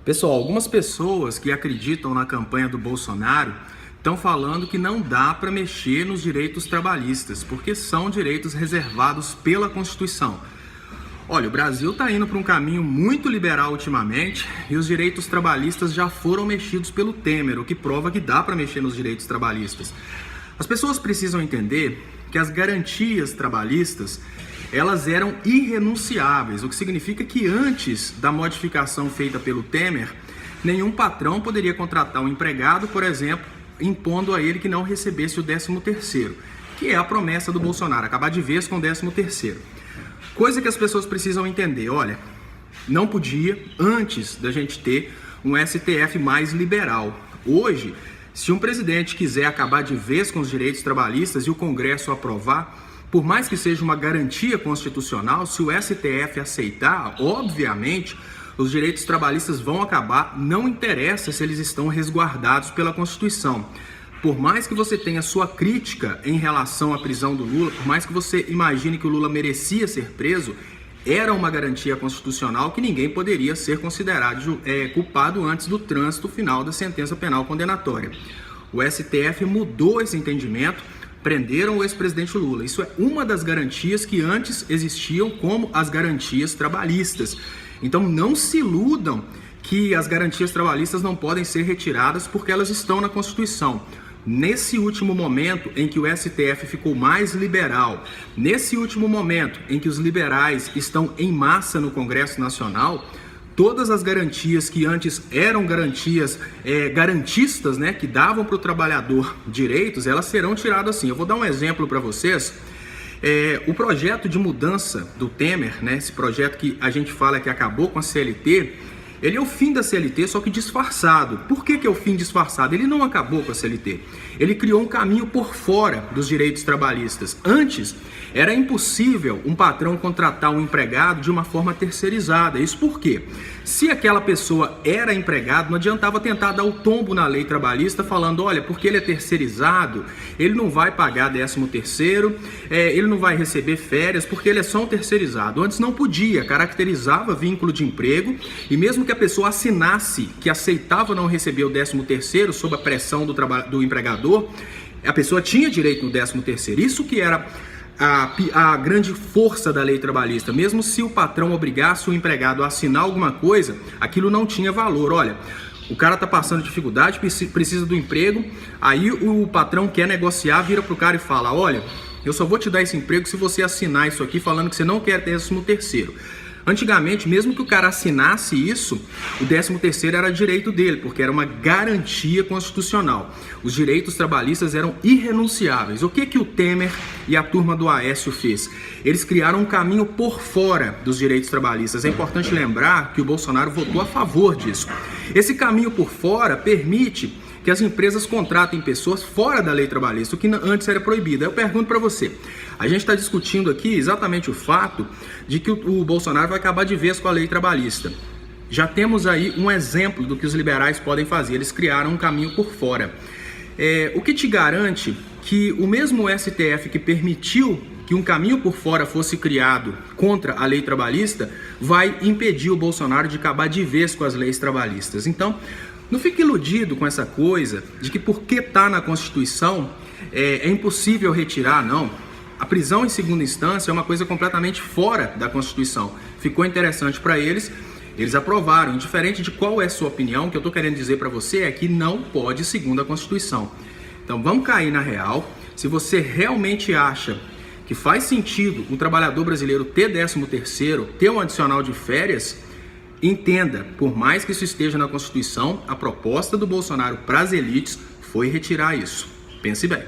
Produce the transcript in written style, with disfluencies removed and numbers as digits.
Pessoal, algumas pessoas que acreditam na campanha do Bolsonaro estão falando que não dá para mexer nos direitos trabalhistas, porque são direitos reservados pela Constituição. Olha, o Brasil está indo para um caminho muito liberal ultimamente e os direitos trabalhistas já foram mexidos pelo Temer, o que prova que dá para mexer nos direitos trabalhistas. As pessoas precisam entender que as garantias trabalhistas elas eram irrenunciáveis, o que significa que antes da modificação feita pelo Temer, nenhum patrão poderia contratar um empregado, por exemplo, impondo a ele que não recebesse o 13º, que é a promessa do Bolsonaro, acabar de vez com o 13º. Coisa que as pessoas precisam entender, olha, não podia antes da gente ter um STF mais liberal. Hoje, se um presidente quiser acabar de vez com os direitos trabalhistas e o Congresso aprovar, por mais que seja uma garantia constitucional, se o STF aceitar, obviamente, os direitos trabalhistas vão acabar, não interessa se eles estão resguardados pela Constituição. Por mais que você tenha sua crítica em relação à prisão do Lula, por mais que você imagine que o Lula merecia ser preso, era uma garantia constitucional que ninguém poderia ser considerado culpado antes do trânsito final da sentença penal condenatória. O STF mudou esse entendimento, prenderam o ex-presidente Lula. Isso é uma das garantias que antes existiam como as garantias trabalhistas. Então não se iludam que as garantias trabalhistas não podem ser retiradas porque elas estão na Constituição. Nesse último momento em que o STF ficou mais liberal, nesse último momento em que os liberais estão em massa no Congresso Nacional, todas as garantias que antes eram garantias garantistas, né, que davam para o trabalhador direitos, elas serão tiradas assim. Eu vou dar um exemplo para vocês. O projeto de mudança do Temer, né, esse projeto que a gente fala que acabou com a CLT, ele é o fim da CLT, só que disfarçado. Por que é o fim disfarçado? Ele não acabou com a CLT. Ele criou um caminho por fora dos direitos trabalhistas. Antes, era impossível um patrão contratar um empregado de uma forma terceirizada. Isso por quê? Se aquela pessoa era empregado, não adiantava tentar dar o tombo na lei trabalhista falando, olha, porque ele é terceirizado, ele não vai pagar 13º, ele não vai receber férias, porque ele é só um terceirizado. Antes não podia, caracterizava vínculo de emprego e mesmo que a pessoa assinasse que aceitava não receber o 13º sob a pressão do empregador, a pessoa tinha direito no 13º. Isso que era a grande força da lei trabalhista. Mesmo se o patrão obrigasse o empregado a assinar alguma coisa, aquilo não tinha valor. Olha, o cara está passando dificuldade, precisa do emprego, aí o patrão quer negociar, vira pro cara e fala, olha, eu só vou te dar esse emprego se você assinar isso aqui falando que você não quer 13º. Antigamente, mesmo que o cara assinasse isso, o 13º era direito dele, porque era uma garantia constitucional. Os direitos trabalhistas eram irrenunciáveis. O que o Temer e a turma do Aécio fez? Eles criaram um caminho por fora dos direitos trabalhistas. É importante lembrar que o Bolsonaro votou a favor disso. Esse caminho por fora permite que as empresas contratem pessoas fora da lei trabalhista, o que antes era proibido. Eu pergunto para você, a gente está discutindo aqui exatamente o fato de que o Bolsonaro vai acabar de vez com a lei trabalhista. Já temos aí um exemplo do que os liberais podem fazer, eles criaram um caminho por fora. O que te garante que o mesmo STF que permitiu que um caminho por fora fosse criado contra a lei trabalhista, vai impedir o Bolsonaro de acabar de vez com as leis trabalhistas. Então, não fique iludido com essa coisa de que porque está na Constituição é impossível retirar, não. A prisão em segunda instância é uma coisa completamente fora da Constituição. Ficou interessante para eles, eles aprovaram. Indiferente de qual é a sua opinião, o que eu estou querendo dizer para você é que não pode segundo a Constituição. Então vamos cair na real. Se você realmente acha que faz sentido o trabalhador brasileiro ter 13º, ter um adicional de férias, entenda, por mais que isso esteja na Constituição, a proposta do Bolsonaro para as elites foi retirar isso. Pense bem.